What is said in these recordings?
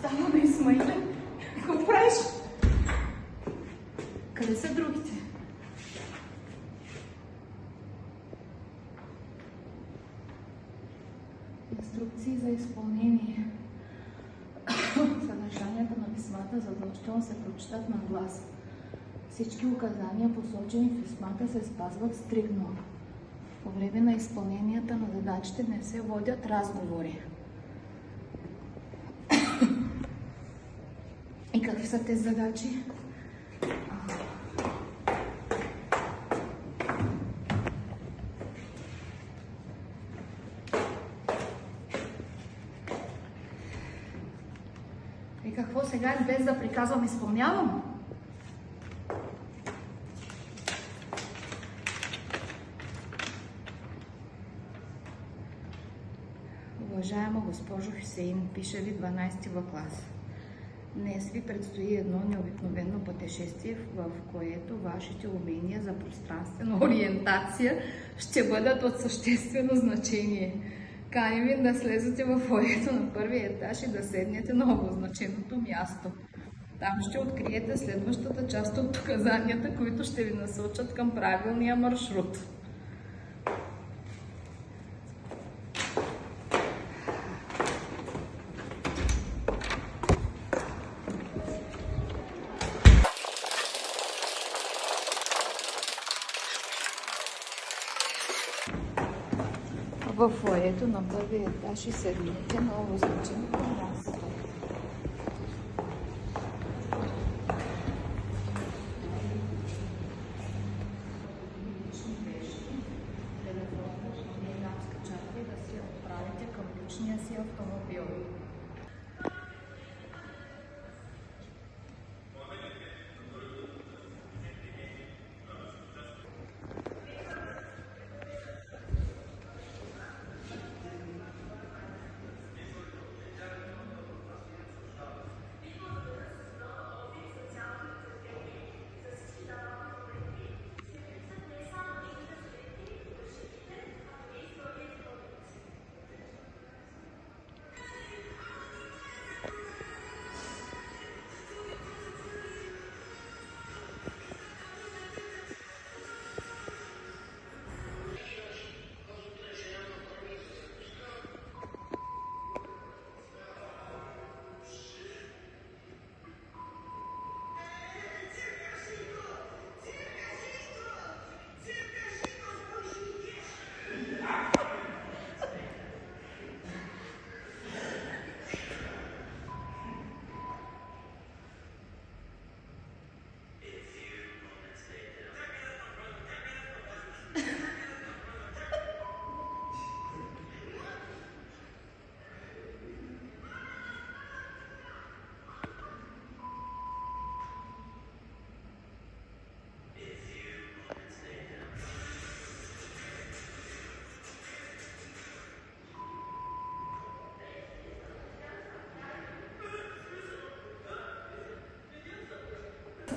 Стана на Исмаиле. Какво правиш? Къде са другите? Инструкции за изпълнение. Съдържанието на писмата задължително се прочитат на глас. Всички указания, посочени в писмата, се спазват стриктно. По време на изпълненията на задачите не се водят разговори. И какви са тези задачи? И какво сега, без да приказвам, изпълнявам? Уважаема госпожо Хюсеин, пише ви 12-ти В клас. Днес ви предстои едно необикновено пътешествие, в което вашите умения за пространствена ориентация ще бъдат от съществено значение. Каним ви да слезете във фоайето на първия етаж и да седнете на обозначеното място. Там ще откриете следващата част от указанията, които ще ви насочат към правилния маршрут. В фоайето на първия етаж и седнете на обозначеното място. Да се отправите към личния си автомобил.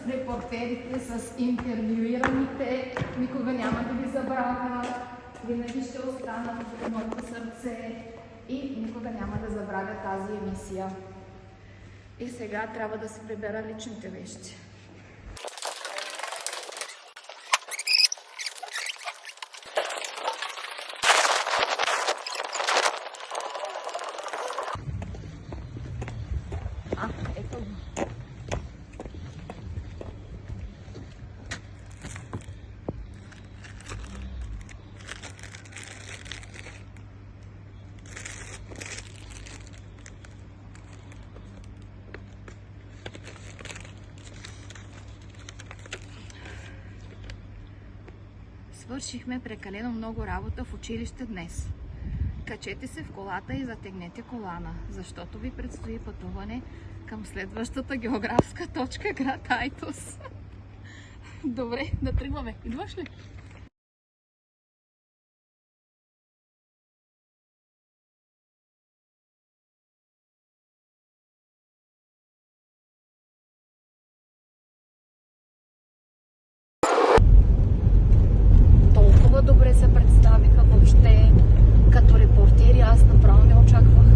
Репортерите с интервюираните никога няма да ви забравя, винаги ще останат в моето сърце и никога няма да забравя тази емисия. И сега трябва да си прибера личните вещи. Ето го. Свършихме прекалено много работа в училище днес. Качете се в колата и затегнете колана, защото ви предстои пътуване към следващата географска точка, град Айтос. Добре, да тръгваме. Идваш ли? Добре се представиха въобще като репортери, аз направо не очаквах.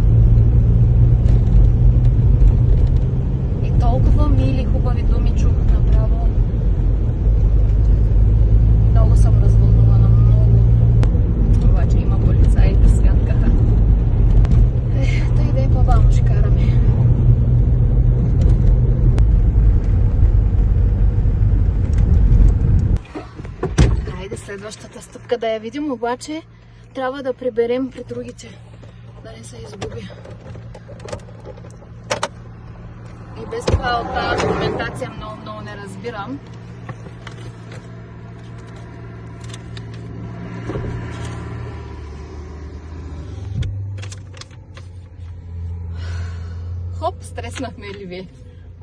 точка да я видим, обаче трябва да приберем при другите, да не се изгуби. И без това от тази документация много не разбирам. Хоп, стреснахме ли ви?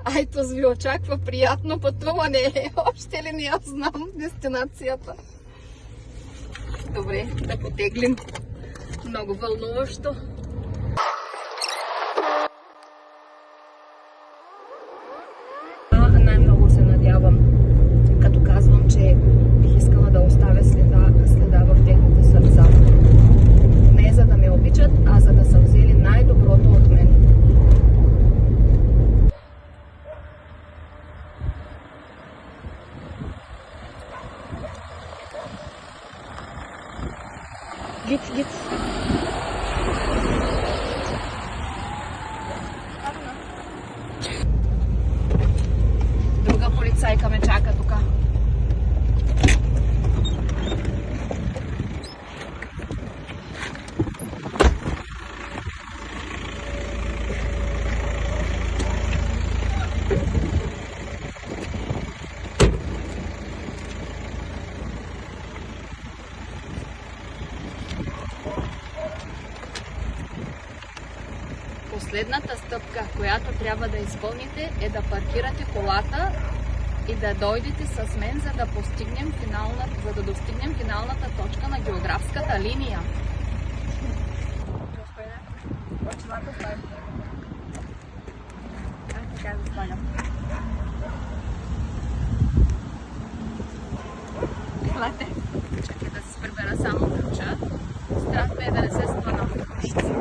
Айтос ви очаква приятно пътуване. Още ли не я знам дестинацията? Добре, да потеглим. Много вълнуващо. Най-много се надявам, като казвам, че бих искала да оставя следа в техните сърца. Не за да ме обичат, а за да са взели най-доброто от мен. Гиц. Друга полицайка ме чака тук. Последната стъпка, която трябва да изпълните, е да паркирате колата и да дойдете с мен, за да достигнем финалната точка на географската линия. Елате. Чакай да се прибера само ключа. Страх ме е да не се спъна в кошица.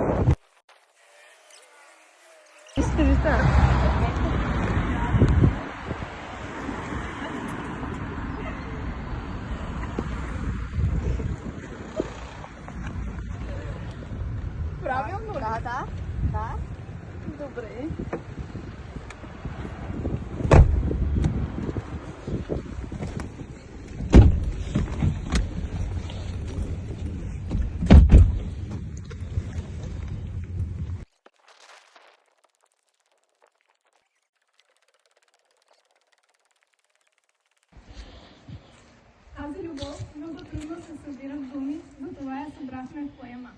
Правилно ли? Да. Добре. Тази любов много трудно се събира в думи, затова я събрахме в поема.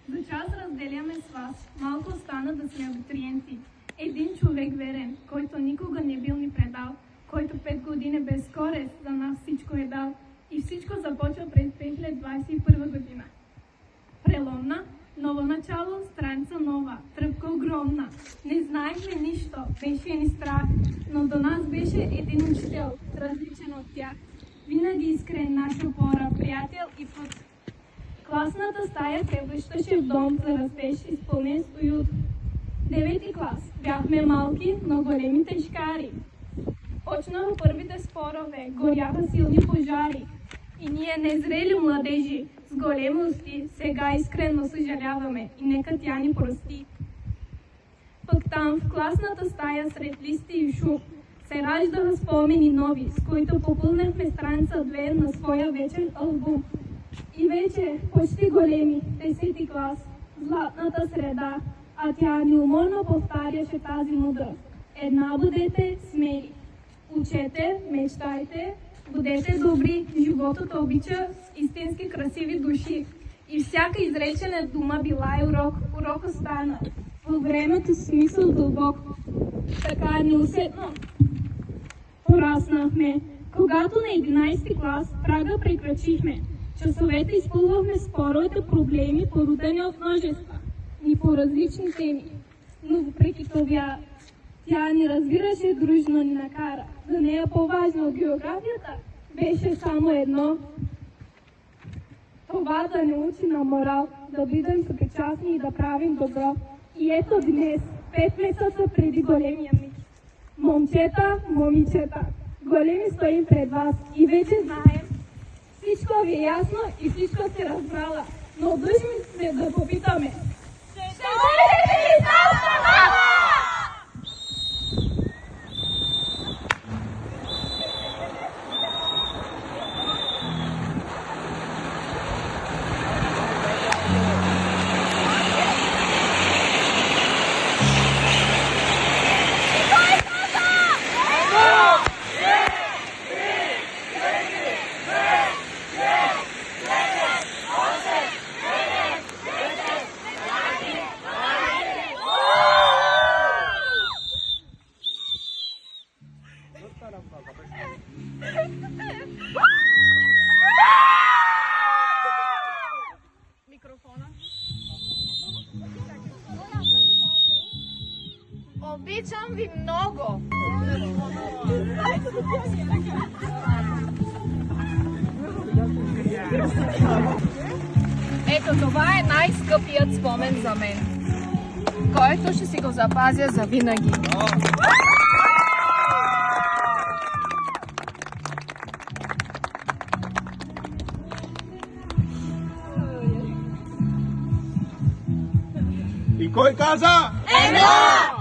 За час разделяме с вас, малко остана да сме абитуриенти. Един човек верен, който никога не бил ни предал, който 5 години без скорост за нас всичко е дал. И всичко започва през 2021 година. Преломна, ново начало, страница нова, тръпка огромна. Не знаехме нищо, беше ни страх, но до нас беше един учител, различен от тях. Винаги искрен, наша опора, приятел и път. Класната стая превръщаше в дом за растеж, изпълнен с уют. 9 клас. Бяхме малки, но големи тежкари. Почнаха първите спорове, горяха силни пожари. И ние, незрели младежи, с големи усти, сега искрено съжаляваме и нека тя ни прости. Пък там, в класната стая, сред листи и шум, се раждаха спомени нови, с които попълнахме страница 2 на своя вечен албум. И вече почти големи, 10 клас, златната среда, а тя неуморно повтаряше тази мъдрост. Една бъдете смели. Учете, мечтайте, бъдете добри, животът обича с истински красиви души. И всяка изречена дума била е урок, урок остана. Във времето смисъл дълбок. Така неусетно пораснахме. Когато на 11 клас прага прекрачихме, часовете изпълвахме споровете проблеми, породени от множества ни по различни теми. Но въпреки това, тя ни разбираше дружно ни накара. За нея по-важно от географията беше само едно. Това да ни учи на морал, да бъдем съпричастни и да правим добро. И ето днес, 5 месеца преди големия миг. Момчета, момичета, големи стоим пред вас и вече знаем. Всичко ви е ясно и всичко сте разбрала, но длъжни сме да попитаме. Ще бъдете ли наша мама? Обичам ви много! Ето това е най-скъпият спомен за мен, който ще си го запазя за винаги. И кой каза? Едно!